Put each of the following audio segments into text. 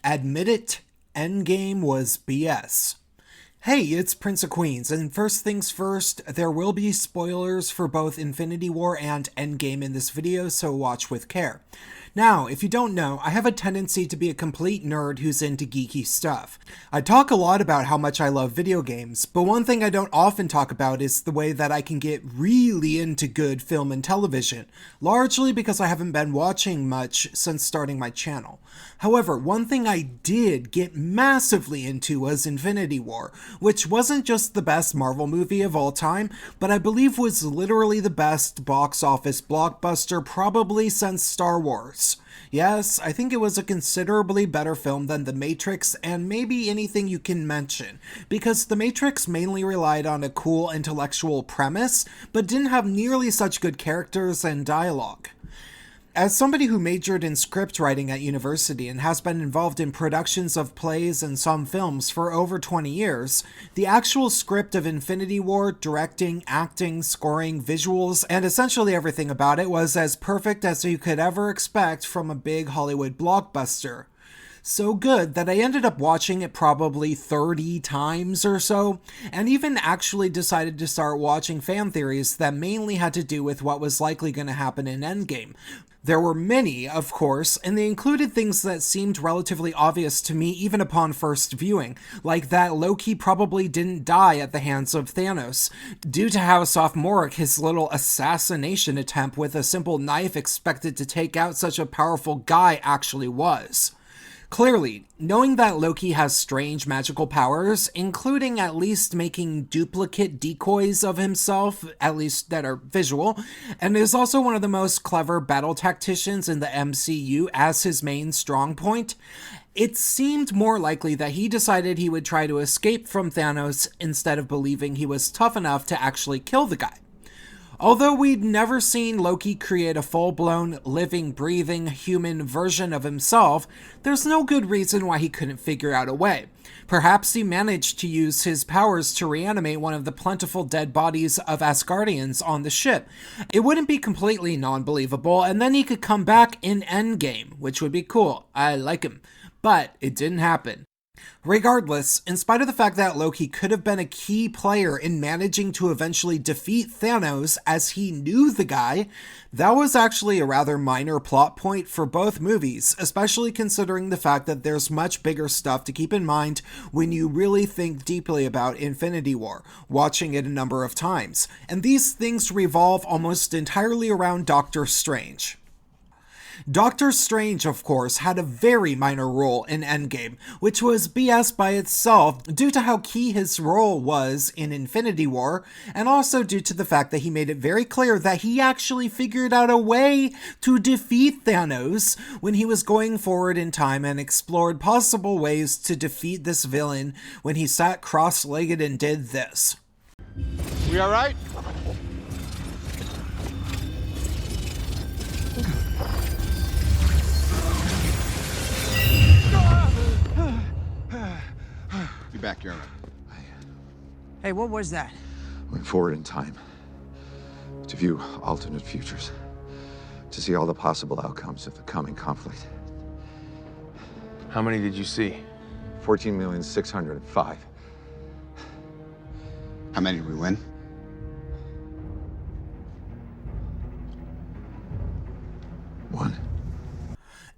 Admit it, Endgame was BS. Hey, it's Prince of Queens, and first things first, there will be spoilers for both Infinity War and Endgame in this video, so watch with care. Now, if you don't know, I have a tendency to be a complete nerd who's into geeky stuff. I talk a lot about how much I love video games, but one thing I don't often talk about is the way that I can get really into good film and television, largely because I haven't been watching much since starting my channel. However, one thing I did get massively into was Infinity War, which wasn't just the best Marvel movie of all time, but I believe was literally the best box office blockbuster probably since Star Wars. Yes, I think it was a considerably better film than The Matrix and maybe anything you can mention, because The Matrix mainly relied on a cool intellectual premise, but didn't have nearly such good characters and dialogue. As somebody who majored in script writing at university and has been involved in productions of plays and some films for over 20 years, the actual script of Infinity War, directing, acting, scoring, visuals, and essentially everything about it was as perfect as you could ever expect from a big Hollywood blockbuster. So good that I ended up watching it probably 30 times or so, and even actually decided to start watching fan theories that mainly had to do with what was likely going to happen in Endgame. There were many, of course, and they included things that seemed relatively obvious to me even upon first viewing, like that Loki probably didn't die at the hands of Thanos, due to how sophomoric his little assassination attempt with a simple knife expected to take out such a powerful guy actually was. Clearly, knowing that Loki has strange magical powers, including at least making duplicate decoys of himself, at least that are visual, and is also one of the most clever battle tacticians in the MCU as his main strong point, it seemed more likely that he decided he would try to escape from Thanos instead of believing he was tough enough to actually kill the guy. Although we'd never seen Loki create a full-blown, living, breathing human version of himself, there's no good reason why he couldn't figure out a way. Perhaps he managed to use his powers to reanimate one of the plentiful dead bodies of Asgardians on the ship. It wouldn't be completely non-believable, and then he could come back in Endgame, which would be cool. I like him. But it didn't happen. Regardless, in spite of the fact that Loki could have been a key player in managing to eventually defeat Thanos as he knew the guy, that was actually a rather minor plot point for both movies, especially considering the fact that there's much bigger stuff to keep in mind when you really think deeply about Infinity War, watching it a number of times, and these things revolve almost entirely around Doctor Strange. Doctor Strange, of course, had a very minor role in Endgame, which was BS by itself due to how key his role was in Infinity War, and also due to the fact that he made it very clear that he actually figured out a way to defeat Thanos when he was going forward in time and explored possible ways to defeat this villain when he sat cross-legged and did this. We all right? Be back, you're all right. Hey, what was that? Went forward in time to view alternate futures, to see all the possible outcomes of the coming conflict. How many did you see? 14,605,000. How many did we win? One.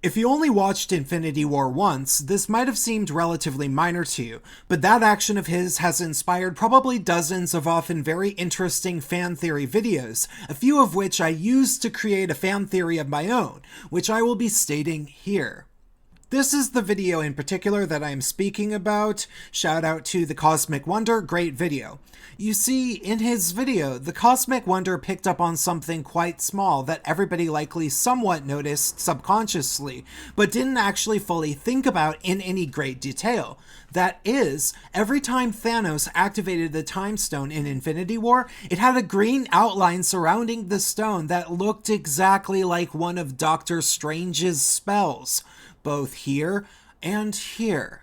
If you only watched Infinity War once, this might have seemed relatively minor to you, but that action of his has inspired probably dozens of often very interesting fan theory videos, a few of which I used to create a fan theory of my own, which I will be stating here. This is the video in particular that I'm speaking about. Shout out to The Cosmic Wonder, great video. You see, in his video, The Cosmic Wonder picked up on something quite small that everybody likely somewhat noticed subconsciously, but didn't actually fully think about in any great detail. That is, every time Thanos activated the Time Stone in Infinity War, it had a green outline surrounding the stone that looked exactly like one of Doctor Strange's spells, both here and here.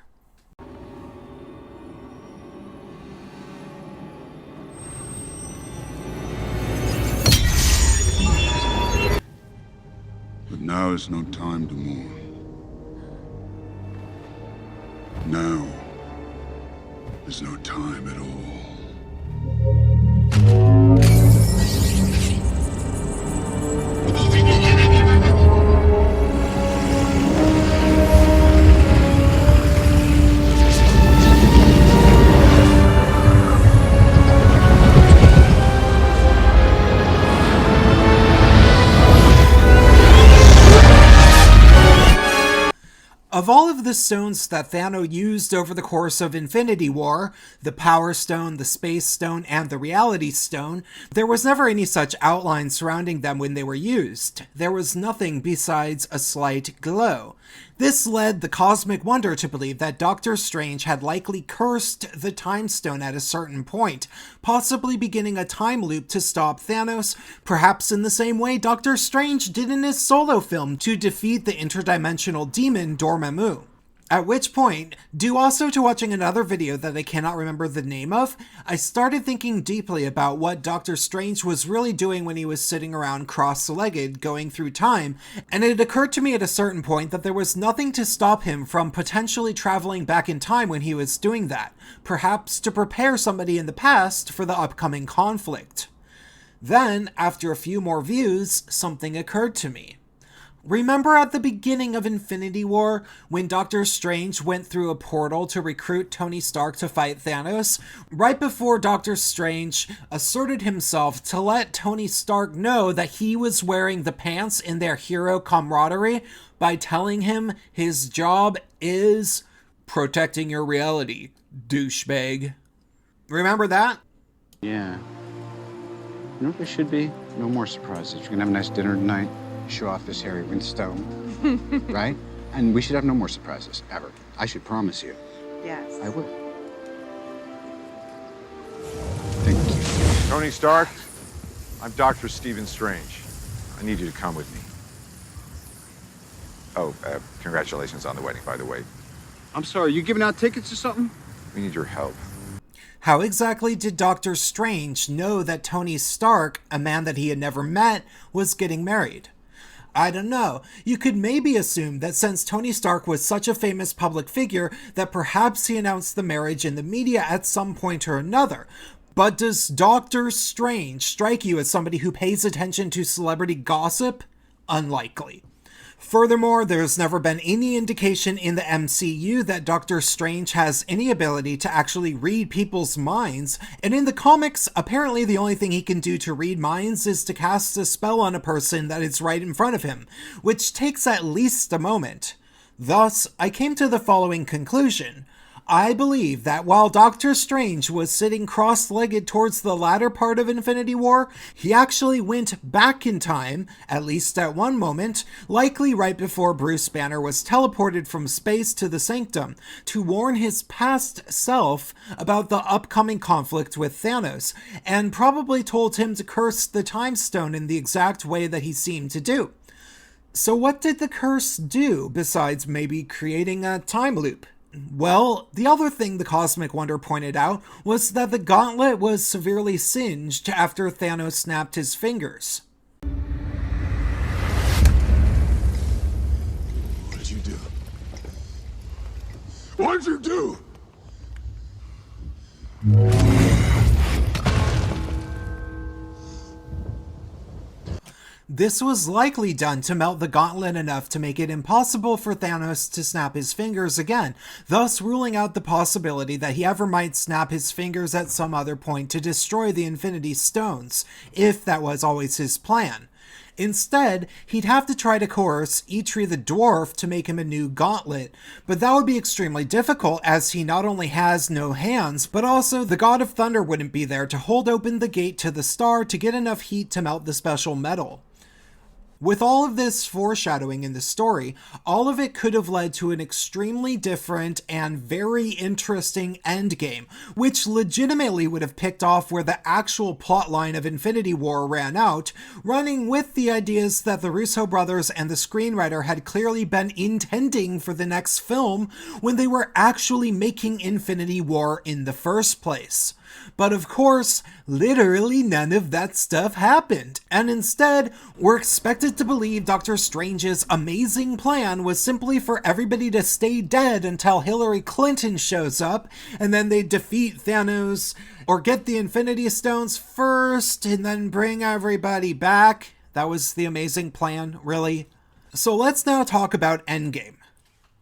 But now is no time to mourn. Now is no time at all. Of all of the stones that Thanos used over the course of Infinity War, the Power Stone, the Space Stone, and the Reality Stone, there was never any such outline surrounding them when they were used. There was nothing besides a slight glow. This led the Cosmic Wonder to believe that Doctor Strange had likely cursed the Time Stone at a certain point, possibly beginning a time loop to stop Thanos, perhaps in the same way Doctor Strange did in his solo film to defeat the interdimensional demon Dormammu. At which point, due also to watching another video that I cannot remember the name of, I started thinking deeply about what Doctor Strange was really doing when he was sitting around cross-legged going through time, and it occurred to me at a certain point that there was nothing to stop him from potentially traveling back in time when he was doing that, perhaps to prepare somebody in the past for the upcoming conflict. Then, after a few more views, something occurred to me. Remember at the beginning of Infinity War, when Doctor Strange went through a portal to recruit Tony Stark to fight Thanos? Right before Doctor Strange asserted himself to let Tony Stark know that he was wearing the pants in their hero camaraderie by telling him his job is protecting your reality, douchebag. Remember that? Yeah. You know what there should be? No more surprises. We're gonna have a nice dinner tonight. Show off this Harry Winstone. Right? And we should have no more surprises, ever. I should promise you. Yes. I would. Thank you. Tony Stark, I'm Dr. Stephen Strange. I need you to come with me. Oh, congratulations on the wedding, by the way. I'm sorry, you giving out tickets or something? We need your help. How exactly did Doctor Strange know that Tony Stark, a man that he had never met, was getting married? I don't know. You could maybe assume that since Tony Stark was such a famous public figure, that perhaps he announced the marriage in the media at some point or another. But does Doctor Strange strike you as somebody who pays attention to celebrity gossip? Unlikely. Furthermore, there's never been any indication in the MCU that Doctor Strange has any ability to actually read people's minds, and in the comics, apparently the only thing he can do to read minds is to cast a spell on a person that is right in front of him, which takes at least a moment. Thus, I came to the following conclusion. I believe that while Doctor Strange was sitting cross-legged towards the latter part of Infinity War, he actually went back in time, at least at one moment, likely right before Bruce Banner was teleported from space to the Sanctum, to warn his past self about the upcoming conflict with Thanos, and probably told him to curse the Time Stone in the exact way that he seemed to do. So what did the curse do, besides maybe creating a time loop? Well, the other thing the Cosmic Wonder pointed out was that the gauntlet was severely singed after Thanos snapped his fingers. What did you do? What did you do? This was likely done to melt the gauntlet enough to make it impossible for Thanos to snap his fingers again, thus ruling out the possibility that he ever might snap his fingers at some other point to destroy the Infinity Stones, if that was always his plan. Instead, he'd have to try to coerce Eitri the Dwarf to make him a new gauntlet, but that would be extremely difficult as he not only has no hands, but also the God of Thunder wouldn't be there to hold open the gate to the star to get enough heat to melt the special metal. With all of this foreshadowing in the story, all of it could have led to an extremely different and very interesting endgame, which legitimately would have picked off where the actual plotline of Infinity War ran out, running with the ideas that the Russo brothers and the screenwriter had clearly been intending for the next film when they were actually making Infinity War in the first place. But of course, literally none of that stuff happened, and instead, we're expected to believe Doctor Strange's amazing plan was simply for everybody to stay dead until Hillary Clinton shows up, and then they defeat Thanos, or get the Infinity Stones first, and then bring everybody back. That was the amazing plan, really? So let's now talk about Endgame.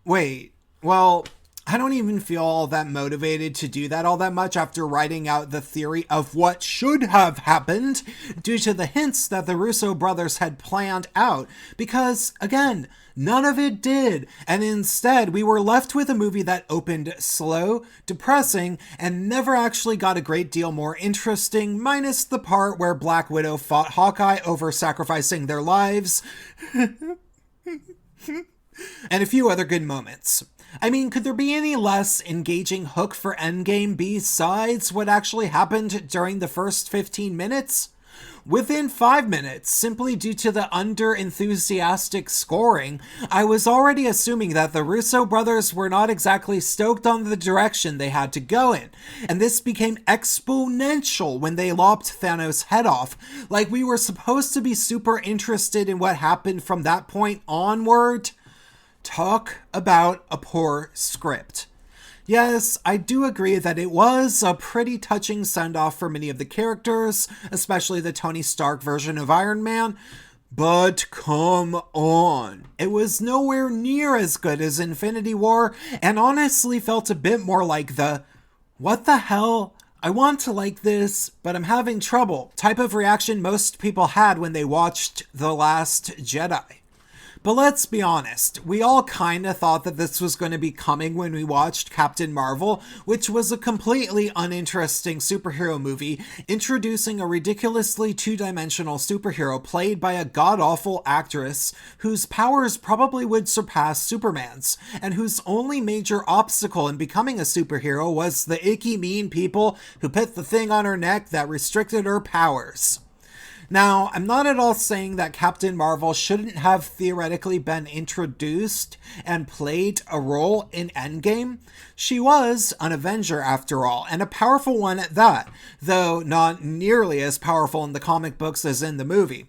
Wait, well, I don't even feel all that motivated to do that all that much after writing out the theory of what should have happened due to the hints that the Russo brothers had planned out, because, again, none of it did, and instead we were left with a movie that opened slow, depressing, and never actually got a great deal more interesting, minus the part where Black Widow fought Hawkeye over sacrificing their lives, and a few other good moments. I mean, could there be any less engaging hook for Endgame besides what actually happened during the first 15 minutes? Within 5 minutes, simply due to the under-enthusiastic scoring, I was already assuming that the Russo brothers were not exactly stoked on the direction they had to go in, and this became exponential when they lopped Thanos' head off, like we were supposed to be super interested in what happened from that point onward. Talk about a poor script. Yes, I do agree that it was a pretty touching send-off for many of the characters, especially the Tony Stark version of Iron Man, but come on. It was nowhere near as good as Infinity War, and honestly felt a bit more like the, what the hell? I want to like this, but I'm having trouble type of reaction most people had when they watched The Last Jedi. But let's be honest, we all kinda thought that this was going to be coming when we watched Captain Marvel, which was a completely uninteresting superhero movie, introducing a ridiculously two-dimensional superhero played by a god-awful actress whose powers probably would surpass Superman's, and whose only major obstacle in becoming a superhero was the icky mean people who put the thing on her neck that restricted her powers. Now, I'm not at all saying that Captain Marvel shouldn't have theoretically been introduced and played a role in Endgame. She was an Avenger after all, and a powerful one at that, though not nearly as powerful in the comic books as in the movie.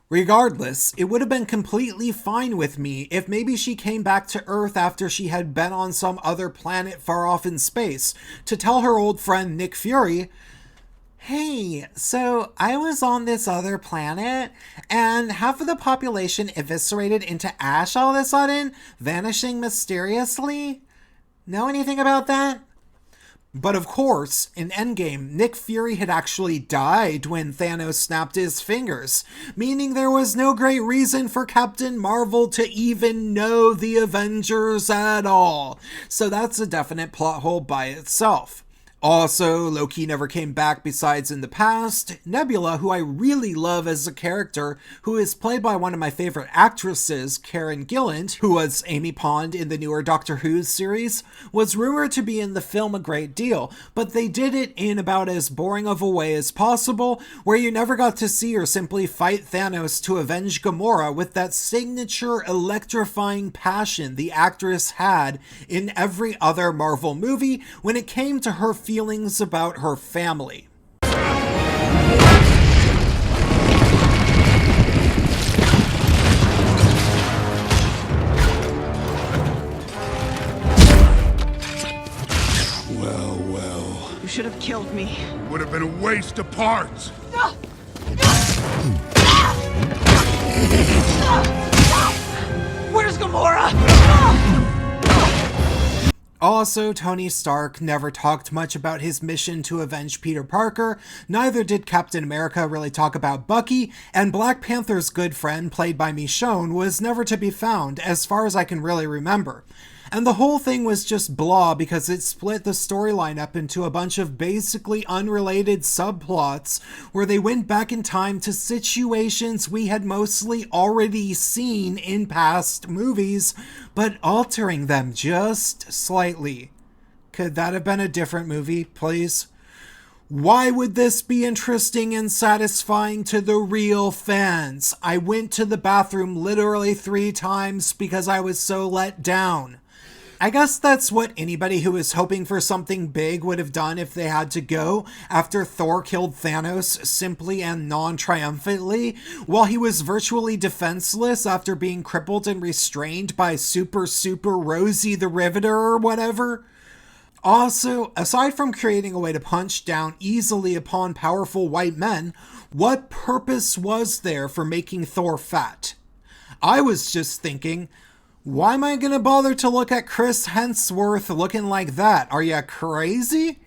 Regardless, it would have been completely fine with me if maybe she came back to Earth after she had been on some other planet far off in space to tell her old friend Nick Fury, hey, so I was on this other planet, and half of the population eviscerated into ash all of a sudden, vanishing mysteriously? Know anything about that? But of course, in Endgame, Nick Fury had actually died when Thanos snapped his fingers, meaning there was no great reason for Captain Marvel to even know the Avengers at all. So that's a definite plot hole by itself. Also, Loki never came back besides in the past. Nebula, who I really love as a character, who is played by one of my favorite actresses, Karen Gillan, who was Amy Pond in the newer Doctor Who series, was rumored to be in the film a great deal, but they did it in about as boring of a way as possible, where you never got to see her simply fight Thanos to avenge Gamora with that signature electrifying passion the actress had in every other Marvel movie when it came to her feelings about her family. Well. You should have killed me. Would have been a waste of parts. Where's Gamora? Also, Tony Stark never talked much about his mission to avenge Peter Parker, neither did Captain America really talk about Bucky, and Black Panther's good friend, played by Michonne, was never to be found, as far as I can really remember. And the whole thing was just blah because it split the storyline up into a bunch of basically unrelated subplots where they went back in time to situations we had mostly already seen in past movies, but altering them just slightly. Could that have been a different movie, please? Why would this be interesting and satisfying to the real fans? I went to the bathroom literally 3 times because I was so let down. I guess that's what anybody who is hoping for something big would have done if they had to go after Thor killed Thanos simply and non-triumphantly, while he was virtually defenseless after being crippled and restrained by Super Rosie the Riveter or whatever. Also, aside from creating a way to punch down easily upon powerful white men, what purpose was there for making Thor fat? I was just thinking, why am I gonna bother to look at Chris Hemsworth looking like that? Are ya crazy?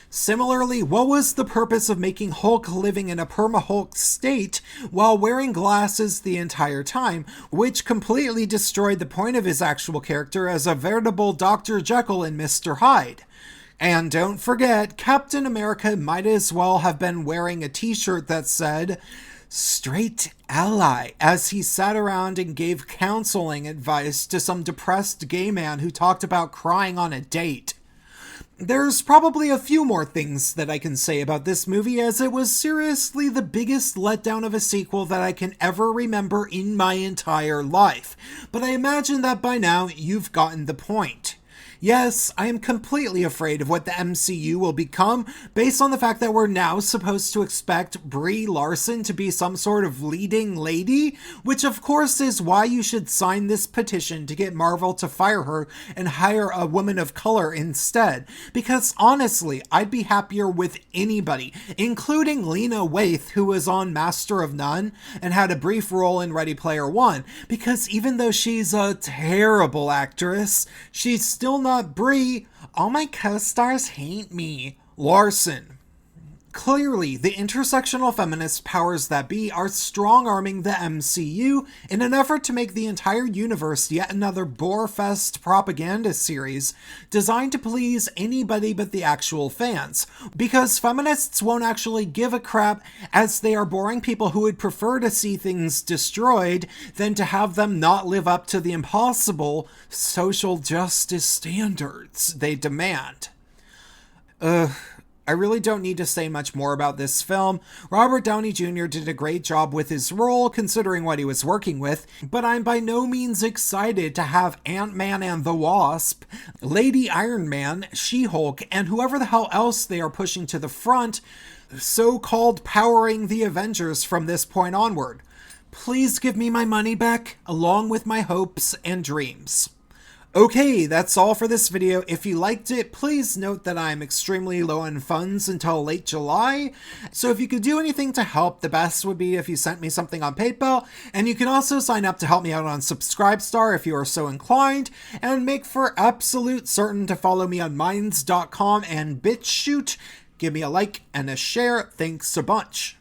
Similarly, what was the purpose of making Hulk living in a perma-Hulk state while wearing glasses the entire time, which completely destroyed the point of his actual character as a veritable Dr. Jekyll and Mr. Hyde? And don't forget, Captain America might as well have been wearing a t-shirt that said, "Straight ally," as he sat around and gave counseling advice to some depressed gay man who talked about crying on a date. There's probably a few more things that I can say about this movie, as it was seriously the biggest letdown of a sequel that I can ever remember in my entire life, but I imagine that by now you've gotten the point. Yes, I am completely afraid of what the MCU will become based on the fact that we're now supposed to expect Brie Larson to be some sort of leading lady, which of course is why you should sign this petition to get Marvel to fire her and hire a woman of color instead. Because honestly, I'd be happier with anybody, including Lena Waithe, who was on Master of None and had a brief role in Ready Player One, because even though she's a terrible actress, she's still not Brie. All my co-stars hate me. Larson. Clearly, the intersectional feminist powers that be are strong-arming the MCU in an effort to make the entire universe yet another bore-fest propaganda series designed to please anybody but the actual fans, because feminists won't actually give a crap, as they are boring people who would prefer to see things destroyed than to have them not live up to the impossible social justice standards they demand. I really don't need to say much more about this film. Robert Downey Jr. did a great job with his role, considering what he was working with, but I'm by no means excited to have Ant-Man and the Wasp, Lady Iron Man, She-Hulk, and whoever the hell else they are pushing to the front, so-called powering the Avengers from this point onward. Please give me my money back, along with my hopes and dreams. Okay, that's all for this video. If you liked it, please note that I'm extremely low on funds until late July, so if you could do anything to help, the best would be if you sent me something on PayPal, and you can also sign up to help me out on Subscribestar if you are so inclined, and make for absolute certain to follow me on Minds.com and BitChute. Give me a like and a share. Thanks a bunch.